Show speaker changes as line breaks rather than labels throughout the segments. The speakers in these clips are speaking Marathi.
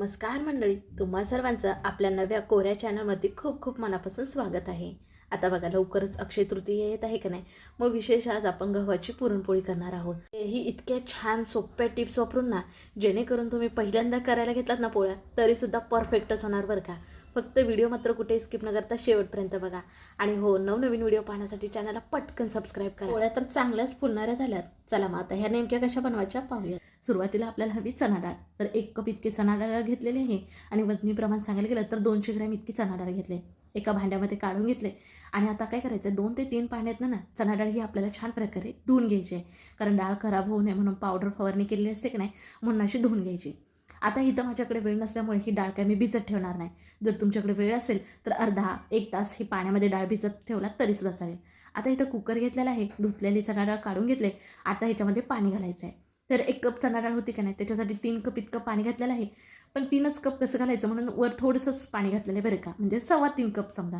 नमस्कार मंडळी, तुम्हा सर्वांचं आपल्या नव्या कोऱ्या चॅनलमध्ये खूप खूप मनापासून स्वागत आहे. आता बघा, लवकरच अक्षय तृतीया येत आहे का नाही. मग विशेष आज आपण गव्हाची पुरणपोळी करणार आहोत. ही इतक्या छान सोप्या टिप्स वापरून ना, जेणेकरून तुम्ही पहिल्यांदा करायला घेतलात ना पोळ्या तरीसुद्धा परफेक्टच होणार बरं का. फक्त व्हिडिओ मात्र कुठेही स्किप न करता शेवटपर्यंत बघा. आणि हो, नवनवीन व्हिडिओ पाहण्यासाठी चॅनलला पटकन सबस्क्राईब करा. पोळ्या तर चांगल्याच फुलणाऱ्या झाल्यात. चला मग आता ह्या नेमक्या कशा बनवायच्या पाहूया. सुरुवातीला आपल्याला हवी चणा डाळ. तर 1 कप इतकी चणा डाळ घेतलेली आहे आणि वजनी प्रमाण सांगायला गेलं तर 200 ग्रॅम इतकी चणा डाळ घेतले. एका भांड्यामध्ये काढून घेतले आणि आता काय करायचं, 2 ते 3 पाण्यातनं ना चणा डाळ ही आपल्याला छान प्रकारे धुवून घ्यायची आहे. कारण डाळ खराब होऊ नये म्हणून पावडर फवारणी केलेली असते की नाही, म्हणून अशी धुवून घ्यायची. आता इथं माझ्याकडे वेळ नसल्यामुळे ही डाळ काय मी भिजत ठेवणार नाही. जर तुमच्याकडे वेळ असेल तर अर्धा 1 तास ही पाण्यामध्ये डाळ भिजत ठेवला तरीसुद्धा चालेल. आता इथं कुकर घेतलेला आहे, धुतलेली चणा डाळ काढून घेतले. आता ह्याच्यामध्ये पाणी घालायचं आहे. तर 1 कप चणा डाळ होती का नाही, त्याच्यासाठी 3 कप इतकं पाणी घातलेलं आहे. पण 3च कप कसं घालायचं म्हणून वर थोडंसंच पाणी घातलेलं आहे बरं का, म्हणजे 3.25 कप समजा.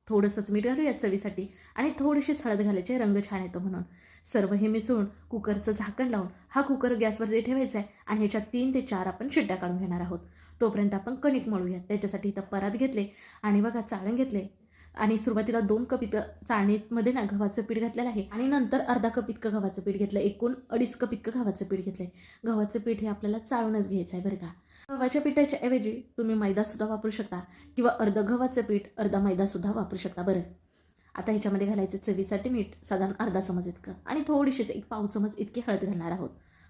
थोडंसंच मीठ घालूया चवीसाठी आणि थोडीशीच हळद घालायची, रंग छान येतो म्हणून. सर्व हे मिसळून कुकरचं झाकण लावून हा कुकर गॅसवरती ठेवायचा आहे आणि ह्याच्यात 3 ते 4 आपण शिट्ट्या काढून घेणार आहोत. तोपर्यंत आपण कणिक मळूया. त्याच्यासाठी इथं परात घेतले आणि बघा चाळण घेतले आणि सुरुवातीला 2 कप इतकं चाळणीमध्ये ना गव्हाचं पीठ घातलेलं आहे आणि नंतर अर्धा कप इतकं गव्हाचं पीठ घेतलं. एकूण 2.5 कप इतकं गव्हाचं पीठ घेतलं. गव्हाचं पीठ हे आपल्याला चाळूनच घ्यायचं आहे बरं का. गव्हाच्या पिठाच्या ऐवजी तुम्ही मैदासुद्धा वापरू शकता किंवा अर्धं गव्हाचं पीठ अर्धा मैदासुद्धा वापरू शकता बरं. आता ह्याच्यामध्ये घालायचं चवीसाठी मीठ, साधारण अर्धा चमच इतकं आणि थोडीशीच 1 पाव चमच इतकी हळद घालणार आहोत.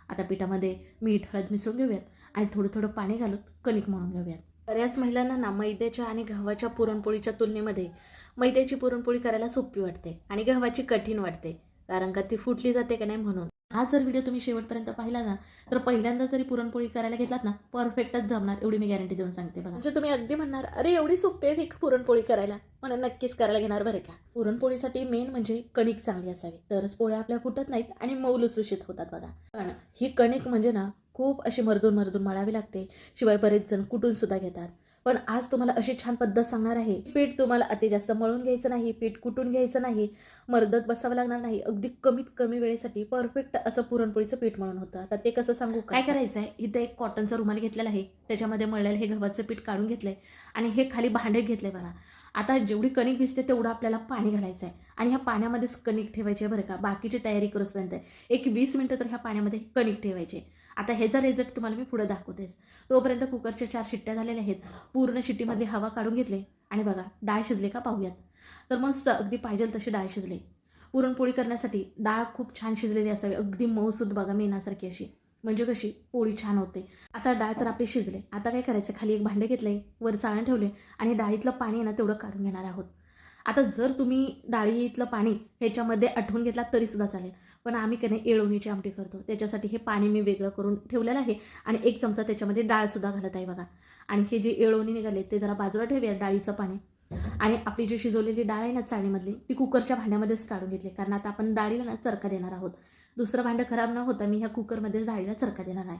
आता पिठामध्ये मीठ हळद मिसळून घेऊयात आणि थोडं थोडं पाणी घालून कणिक मळून घेऊयात. बऱ्याच महिलांना ना मैद्याच्या आणि गव्हाच्या पुरणपोळीच्या तुलनेमध्ये मैद्याची पुरणपोळी करायला सोपी वाटते आणि गव्हाची कठीण वाटते, कारण का ती फुटली जाते का नाही म्हणून. हा जर व्हिडिओ तुम्ही शेवटपर्यंत पाहिला ना, तर पहिल्यांदा जरी पुरणपोळी करायला घेतलात ना, परफेक्टच जमणार, एवढी मी गॅरंटी देऊन सांगते बघा. म्हणजे तुम्ही अगदी म्हणणार, अरे एवढी सोपी आहे पुरणपोळी करायला, म्हणून नक्कीच करायला घेणार बरं का. पुरणपोळीसाठी मेन म्हणजे कणिक चांगली असावी, तरच पोळ्या आपल्या फुटत नाहीत आणि मऊ लुसलुशीत होतात बघा. पण ही कणिक म्हणजे ना खूप अशी मर्दून मर्दून मळावी लागते. शिवाय बरेच जण कुटून सुद्धा घेतात. पण आज तुम्हाला अशी छान पद्धत सांगणार आहे. पीठ तुम्हाला अति जास्त मळून घ्यायचं नाही, पीठ कुटून घ्यायचं नाही, मर्दत बसावं लागणार नाही. अगदी कमीत कमी वेळेसाठी परफेक्ट असं पुरणपोळीचं पीठ मळून होतं. आता ते कसं सांगू, काय करायचं आहे, इथं एक कॉटनचा रुमाल घेतलेला आहे, त्याच्यामध्ये मळलेलं हे गव्हाचं पीठ काढून घेतलंय आणि हे खाली भांडे घेतले बघा. आता जेवढी कणिक भिजते तेवढं आपल्याला पाणी घालायचं आहे आणि ह्या पाण्यामध्येच कणिक ठेवायची आहे बरं का. बाकीची तयारी करूचपर्यंत एक 20 मिनिटं तर ह्या पाण्यामध्ये कणिक ठेवायचे. आता ह्याचा रिझल्ट तुम्हाला मी पुढे दाखवतेच. तोपर्यंत कुकरच्या 4 शिट्ट्या झालेल्या आहेत. पूर्ण शिट्टीमधली हवा काढून घेतले आणि बघा डाळ शिजले का पाहूयात. तर मस्त अगदी पाहिजे तशी डाळ शिजले. पुरणपोळी करण्यासाठी डाळ खूप छान शिजलेली असावी, अगदी मऊसूद बघा मेनासारखी अशी, म्हणजे कशी पोळी छान होते. आता डाळ तर आपली शिजले. आता काय करायचं, खाली एक भांडे घेतले, वर चाळण ठेवले आणि डाळीतलं पाणी आहे ना तेवढं काढून घेणार आहोत. आता जर तुम्ही डाळीतलं पाणी ह्याच्यामध्ये आटवून घेतला तरीसुद्धा चालेल, पण आम्ही की नाही येळवणीची आमटी करतो, त्याच्यासाठी हे पाणी मी वेगळं करून ठेवलेलं आहे आणि 1 चमचा त्याच्यामध्ये डाळसुद्धा घालत आहे बघा. आणि हे जे येळवणी निघाले ते जरा बाजूला ठेवूया डाळीचं पाणी. आणि आपली जी शिजवलेली डाळ आहे ना चाळणीमधली, ती कुकरच्या भांड्यामध्येच काढून घेतली, कारण आता आपण डाळीला ना चरका देणार आहोत. दुसरं भांडं खराब न होता मी ह्या कुकरमध्येच डाळीला चरका देणार आहे.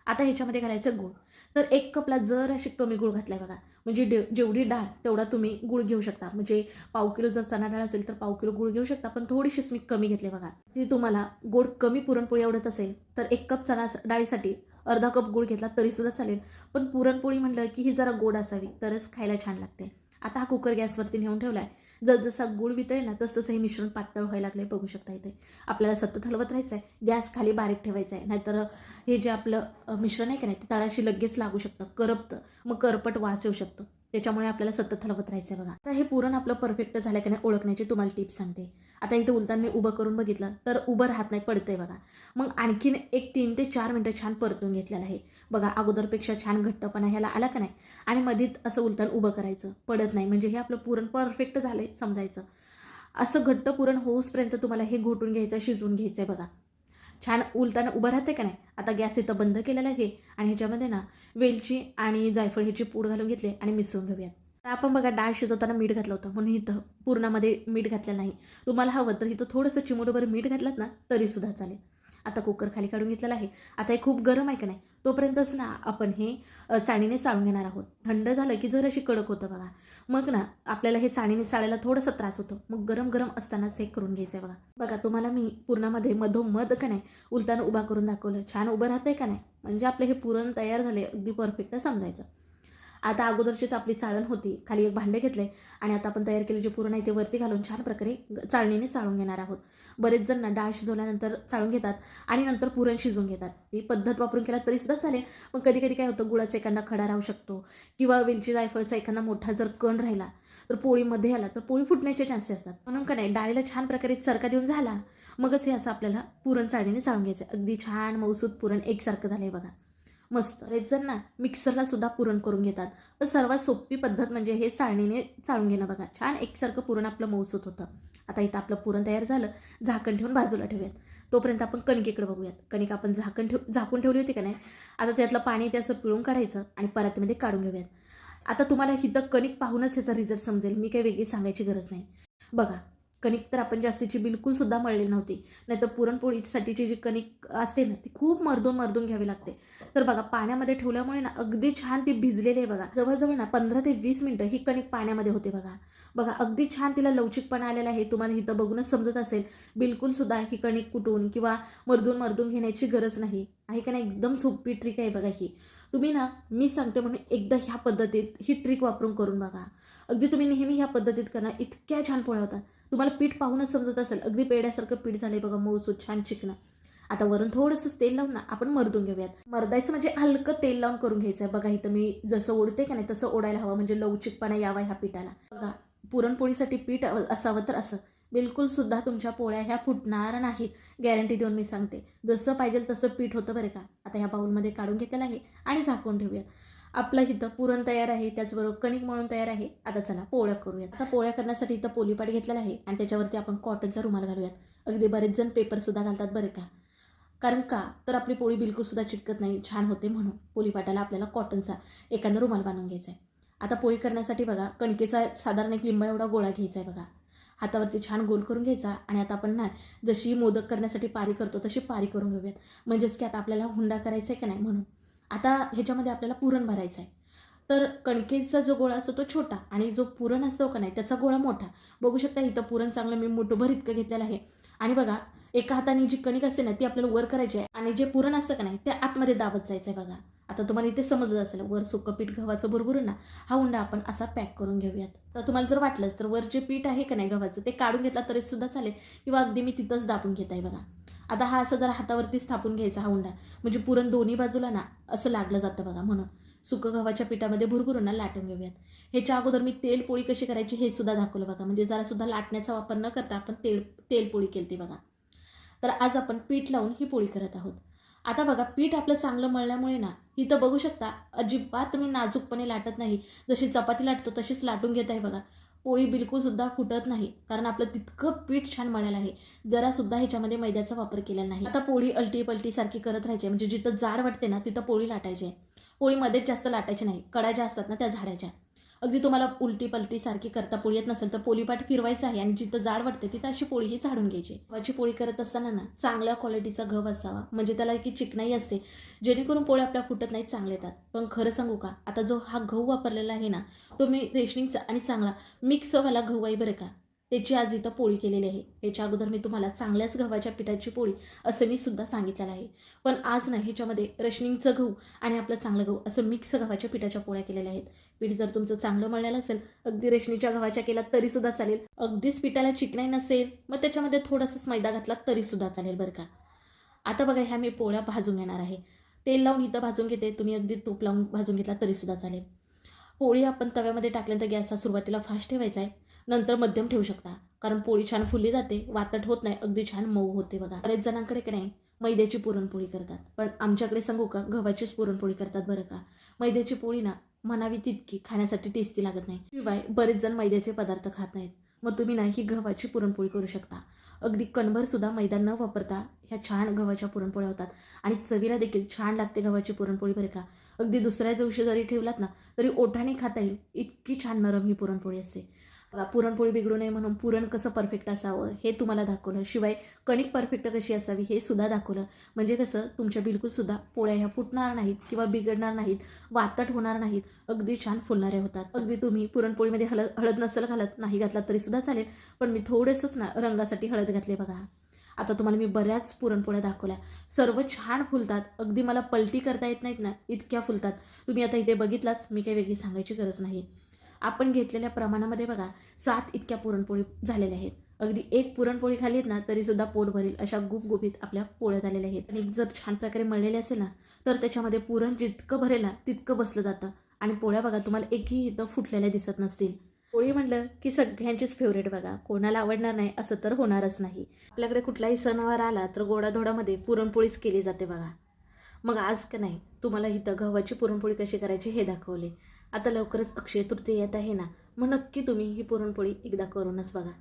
आता ह्याच्यामध्ये घालायचं गूळ. तर 1 कपला जर अशी कमी गूळ घातला आहे बघा, म्हणजे जेवढी डाळ तेवढा तुम्ही गूळ घेऊ शकता. म्हणजे पाव किलो जर चणा डाळ असेल तर पाव किलो गूळ घेऊ शकता, पण थोडीशीच मी कमी घेतले बघा. ती तुम्हाला गोड कमी पुरणपोळी आवडत असेल तर 1 कप चणा डाळीसाठी अर्धा कप गूळ घेतला तरीसुद्धा चालेल. पण पुरणपोळी म्हटलं की ही जरा गोड असावी तरच खायला छान लागते. आता हा कुकर गॅसवरती नेऊन ठेवला आहे. जसजसा गूळ वितळेल ना तसं हे मिश्रण पातळ व्हायला लागलं, बघू शकता इथे. आपल्याला सतत हलवत राहायचं आहे, गॅस खाली बारीक ठेवायचा आहे, नाहीतर हे जे आपलं मिश्रण आहे की नाही ते तळाशी लगेच लागू शकतं, करपतं, मग करपट वास येऊ शकतो. त्याच्यामुळे आपल्याला सतत हलवत राहायचं आहे बघा. आता हे पुरण आपलं परफेक्ट झालं की नाही ओळखण्याची तुम्हाला टिप्स सांगते. आता इथं उलटान मी उभं करून बघितलं तर उभं राहत नाही, पडतंय बघा. मग आणखीन एक 3 ते 4 मिनटं छान परतून घेतलेलं आहे बघा. अगोदरपेक्षा छान घट्टपणा ह्याला आला का नाही. आणि मधीत असं उलटान उभं करायचं, पडत नाही, म्हणजे हे आपलं पुरण परफेक्ट झालंय समजायचं. असं घट्ट पुरण होऊसपर्यंत तुम्हाला हे घोटून घ्यायचं, शिजवून घ्यायचं आहे बघा. छान उलटानं उभं राहते का नाही. आता गॅस इथं बंद केलेला आहे आणि ह्याच्यामध्ये ना वेलची आणि जायफळ ह्याची पूड घालून घेतली आणि मिसळून घेऊयात. तर आपण बघा डाळ शिजवताना मीठ घातलं होतं म्हणून इथं पूर्णामध्ये मीठ घातलं नाही. तुम्हाला हवं तर इथं थोडंसं चिमूटभर मीठ घातलं ना तरीसुद्धा चालेल. आता कुकर खाली काढून घेतलेला आहे. आता हे खूप गरम आहे का नाही, तोपर्यंतच ना आपण हे चाळणीने चाळून घेणार आहोत. थंड झालं की जर अशी कडक होतं बघा, मग ना आपल्याला हे चाळणीने चाळायला थोडासा त्रास होतो. मग गरम गरम असतानाच हे करून घ्यायचं आहे बघा. बघा तुम्हाला मी पुरणामध्ये मधोमध का नाही उलटानं उभा करून दाखवलं. छान उभं राहतंय का नाही, म्हणजे आपलं हे पुरण तयार झाले अगदी परफेक्ट समजायचं. आता अगोदरचीच आपली चाळण होती, खाली एक भांडे घेतले आणि आता आपण तयार केले जे पुरण आहे ते वरती घालून छान प्रकारे चाळणीने चाळून घेणार आहोत. बरेच जण ना डाळ शिजवल्यानंतर चाळून घेतात आणि नंतर पुरण शिजवून घेतात. ही पद्धत वापरून केला तरी सुद्धा चालेल, पण कधी कधी काय होतं, गुळाचा एखादा खडा राहू शकतो किंवा वेलची जायफळचा एखादा मोठा जर कण राहिला तर पोळीमध्ये आला तर पोळी फुटण्याचे चान्सेस असतात. म्हणून का नाही डाळीला छान प्रकारे चरका देऊन झाला मगच हे असं आपल्याला पुरण चाळणीने चाळून घ्यायचं. अगदी छान मऊसूत पुरण एकसारखं झालंय बघा, मस्त. बरेच जण ना मिक्सरला सुद्धा पुरण करून घेतात, पण सर्वात सोपी पद्धत म्हणजे हे चाळणीने चाळून घेणं बघा. छान एकसारखं पुरण आपलं मऊसूत होतं. आता इथं आपलं पुरण तयार झालं, झाकण ठेवून बाजूला ठेवूयात. तोपर्यंत आपण कणकेकडे बघूयात. कणिक आपण झाकून ठेवली होती का नाही, आता त्यातलं पाणी ते असं पिळून काढायचं आणि परातीमध्ये काढून घेऊयात. आता तुम्हाला इथं कणिक पाहूनच ह्याचा रिझल्ट समजेल, मी काही वेगळी सांगायची गरज नाही. बघा कणिक तर आपण जास्तीची बिलकुल सुद्धा मळलेली नव्हती, नाही तर पुरणपोळीसाठीची जी कणिक असते ना ती खूप मर्दून मर्दून घ्यावी लागते. तर बघा पाण्यामध्ये ठेवल्यामुळे ना अगदी छान ती भिजलेली आहे बघा. जवळजवळ ना 15 ते 20 मिनिटं ही कणिक पाण्यामध्ये होते बघा. बघा अगदी छान तिला लवचिकपणा आलेला आहे, तुम्हाला इथं बघूनच समजत असेल. बिलकुल सुद्धा ही कणिक कुटून किंवा मर्दून मर्दून घेण्याची गरज नाही आहे का नाही. एकदम सोपी ट्रिक आहे बघा ही. तुम्ही ना मी सांगते म्हणून एकदा ह्या पद्धतीत ही ट्रिक वापरून करून बघा. अगदी तुम्ही नेहमी ह्या पद्धतीत करणार, इतक्या छान पोळ्या होतात. तुम्हाला पीठ पाहूनच समजत असेल, अगदी पेड्यासारखं पीठ झालंय बघा, मऊसूत छान चिकनं. आता वरून थोडंसं तेल लावून ना आपण मर्दून घेऊयात. मर्दायचं म्हणजे हलकं तेल लावून करून घ्यायचं आहे बघा. इथं मी जसं ओढते का नाही तसं ओढायला हवं, म्हणजे लवचिकपणा यावा ह्या पिठाला. बघा पुरणपोळीसाठी पीठ असावं तर असं. बिलकुल सुद्धा तुमच्या पोळ्या ह्या फुटणार नाहीत, गॅरंटी देऊन मी सांगते. जसं पाहिजे तसं पीठ होतं बरं का. आता ह्या बाउलमध्ये काढून घेतलेलं आहे आणि झाकून ठेवूयात. आपलं इथं पुरण तयार आहे, त्याचबरोबर कणिक मळून तयार आहे. आता चला पोळ्या करूयात. आता पोळ्या करण्यासाठी इथं पोलीपाट घेतलेला आहे आणि त्याच्यावरती आपण कॉटनचा रुमाल घालूयात. अगदी बरेच जण पेपरसुद्धा घालतात बरं का. कारण का तर आपली पोळी बिलकुलसुद्धा चिटकत नाही, छान होते म्हणून. पोलीपाटाला आपल्याला कॉटनचा एखादा रुमाल बांधून घ्यायचा आहे. आता पोळी करण्यासाठी बघा कणकेचा साधारण एक लिंबा एवढा गोळा घ्यायचा आहे बघा. हातावरती छान गोल करून घ्यायचा आणि आता आपण ना जशी मोदक करण्यासाठी पारी करतो तशी पारी करून घेऊयात. म्हणजेच की आता आपल्याला हुंडा करायचा आहे का नाही म्हणून. आता ह्याच्यामध्ये आपल्याला पुरण भरायचं आहे. तर कणकेचा जो गोळा असतो तो छोटा आणि जो पुरण असतो का नाही त्याचा गोळा मोठा. बघू शकता इथं पुरण चांगलं मी मोठंभर इतकं घेतलेलं आहे. आणि बघा एका हाताने जी कणिक असते ना ती आपल्याला वर करायची आहे आणि जे पुरण असतं का नाही ते आतमध्ये दाबत जायचं आहे बघा. आता तुम्हाला इथे समजत असेल, वर सुकं पीठ गव्हाचं भरभरून ना हा उंडा आपण असा पॅक करून घेऊयात. तर तुम्हाला जर वाटलंच तर वर जे पीठ आहे का नाही गव्हाचं ते काढून घेतला तरी सुद्धा चालेल, किंवा अगदी मी तिथंच दाबून घेत आहे बघा. आता हा असं जरा हातावरती स्थापून घ्यायचा हा उंडा, म्हणजे पुरण दोन्ही बाजूला ना असं लागलं जातं बघा. म्हणून सुकं गव्हाच्या पिठामध्ये भुरभुरून ना लाटून घेऊयात. ह्याच्या अगोदर मी तेल पोळी कशी करायची हे सुद्धा दाखवलं बघा, म्हणजे जरा सुद्धा लाटण्याचा वापर न करता आपण तेल पोळी केली बघा. तर आज आपण पीठ लावून ही पोळी करत आहोत. आता बघा पीठ आपलं चांगलं मळल्यामुळे ना इथं बघू शकता अजिबात मी नाजूकपणे लाटत नाही, जशी चपाती लाटतो तशीच लाटून घेत आहे बघा. पोळी बिलकुलसुद्धा फुटत नाही, कारण आपलं तितकं पीठ छान मळलेलं आहे. जरासुद्धा ह्याच्यामध्ये मैद्याचा वापर केलेला नाही. आता पोळी अलटी पलटी सारखी करत राहायची, म्हणजे जिथं जाड वाटते ना तिथं पोळी लाटायची आहे. पोळीमध्येच जास्त लाटायची नाही, कडा ज्या असतात ना त्या झाडायच्या. अगदी तुम्हाला उलटी पलटी सारखी करता पोळी येत नसेल तर पोळीपाट फिरवायचं आहे आणि जिथं जाड वाटते तिथं अशी पोळी ही झाडून घ्यायची. गव्हाची पोळी करत असताना ना चांगल्या क्वालिटीचा गहू असावा, म्हणजे त्याला की चिकनाई असते, जेणेकरून पोळ्या आपल्या फुटत नाहीत, चांगले येतात. पण खरं सांगू का, आता जो हा गहू वापरलेला आहे ना तो मी रेशनिंगचा आणि चांगला मिक्सवाला गहू आहे बरं का, त्याची आज इथं पोळी केलेली आहे. याच्या अगोदर मी तुम्हाला चांगल्याच गव्हाच्या पिठाची पोळी असं मी सुद्धा सांगितलेलं आहे. पण आज ना ह्याच्यामध्ये रेशनिंगचं गहू आणि आपलं चांगलं गहू असं मिक्स गव्हाच्या पिठाच्या पोळ्या केलेल्या आहेत. पीठ जर तुमचं चांगलं मळलेलं असेल, अगदी रेशनीच्या गव्हाच्या केला तरीसुद्धा चालेल. अगदीच पिठाला चिकनाई नसेल मग त्याच्यामध्ये थोडासाच मैदा घातला तरीसुद्धा चालेल बरं का. आता बघा ह्या मी पोळ्या भाजून घेणार आहे. तेल लावून इथं भाजून घेते, तुम्ही अगदी तूप लावून भाजून घेतला तरीसुद्धा चालेल. पोळी आपण तव्यामध्ये टाकल्यानंतर गॅस हा सुरुवातीला फास्ट ठेवायचा आहे, नंतर मध्यम ठेवू शकता, कारण पोळी छान फुलली जाते, वातट होत नाही, अगदी छान मऊ होते बघा. बरेच जणांकडे की नाही मैद्याची पुरणपोळी करतात, पण आमच्याकडे सांगू का गव्हाचीच पुरणपोळी करतात बरं का. मैद्याची पोळी ना म्हणावी तितकी खाण्यासाठी टेस्टी लागत नाही, शिवाय बरेच जण मैद्याचे पदार्थ खात नाहीत. मग तुम्ही ना ही गव्हाची पुरणपोळी करू शकता. अगदी कणभर सुद्धा मैदा न वापरता ह्या छान गव्हाच्या पुरणपोळ्या होतात आणि चवीला देखील छान लागते गव्हाची पुरणपोळी बरं का. अगदी दुसऱ्या दिवशी जरी ठेवलात ना तरी ओठाने खाता येईल, इतकी छान नरम ही पुरणपोळी असते. बघा, पुरणपोळी बिघडू नये म्हणून पुरण कसं परफेक्ट असावं हे तुम्हाला दाखवलं. शिवाय कणिक परफेक्ट कशी असावी हे सुद्धा दाखवलं. म्हणजे कसं तुमच्या बिलकुलसुद्धा पोळ्या ह्या फुटणार नाहीत किंवा बिघडणार नाहीत, वातट होणार नाहीत, अगदी छान फुलणाऱ्या होतात. अगदी तुम्ही पुरणपोळीमध्ये हळद नसेल घालत, नाही घातलात तरीसुद्धा चालेल, पण मी थोडंसंच ना रंगासाठी हळद घातले बघा. आता तुम्हाला मी बऱ्याच पुरणपोळ्या दाखवल्या, सर्व छान फुलतात. अगदी मला पलटी करता येत नाहीत ना, इतक्या फुलतात. तुम्ही आता इथे बघितलाच, मी काही वेगळी सांगायची गरज नाही. आपण घेतलेल्या प्रमाणामध्ये बघा 7 इतक्या पुरणपोळी झालेल्या आहेत. अगदी एक पुरणपोळी खाल्लीत ना तरीसुद्धा पोट भरेल अशा गुबगुबीत आपल्या पोळ्या झालेल्या आहेत. आणि जर छान प्रकारे मळलेले असेल ना तर त्याच्यामध्ये पुरण जितकं भरेल ना तितकं बसलं जातं. आणि पोळ्या बघा तुम्हाला एकही इथं फुटलेल्या दिसत नसतील. पोळी म्हटलं की सगळ्यांचीच फेवरेट बघा, कोणाला आवडणार नाही असं तर होणारच नाही. आपल्याकडे कुठलाही सणवार आला तर गोडाधोडामध्ये पुरणपोळीच केली जाते बघा. मग आज का नाही तुम्हाला इथं गव्हाची पुरणपोळी कशी करायची हे दाखवले. आता लवकरच अक्षय तृतीया येत आहे ना, मग नक्की तुम्ही ही पुरणपोळी एकदा करूनच बघा.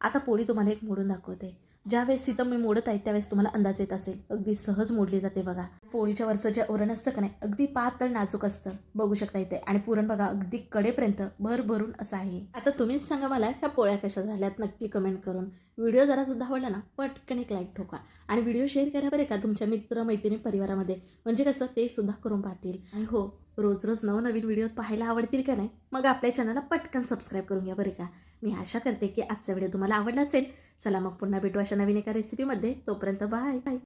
आता पोळी तुम्हाला एक मोडून दाखवते. ज्यावेळेस इथं मी मोडत आहे त्यावेळेस तुम्हाला अंदाज येत असेल, अगदी सहज मोडली जाते बघा. पोळीच्या वरचं जे ओरण असतं का नाही अगदी पातळ नाजूक असतं, बघू शकता इथे. आणि पुरण बघा अगदी कडेपर्यंत भरभरून असं आहे. आता तुम्हीच सांगा मला ह्या पोळ्या कशा झाल्यात नक्की कमेंट करून. व्हिडिओ जरासुद्धा आवडला ना पटकन एक लाईक ठोका आणि व्हिडिओ शेअर करा बरे का तुमच्या मित्र मैत्रिणी परिवारामध्ये, म्हणजे कसं ते सुद्धा करून पाहतील. आणि हो, रोज रोज नवनवीन व्हिडिओ पाहायला आवडतील का नाही, मग आपल्या चॅनलला पटकन सबस्क्राईब करून घ्या बरे का. मी आशा करते की आजचा व्हिडिओ तुम्हाला आवडला असेल. चला मग पुन्हा भेटू अशा नवीन एका रेसिपीमध्ये. तोपर्यंत बाय बाय.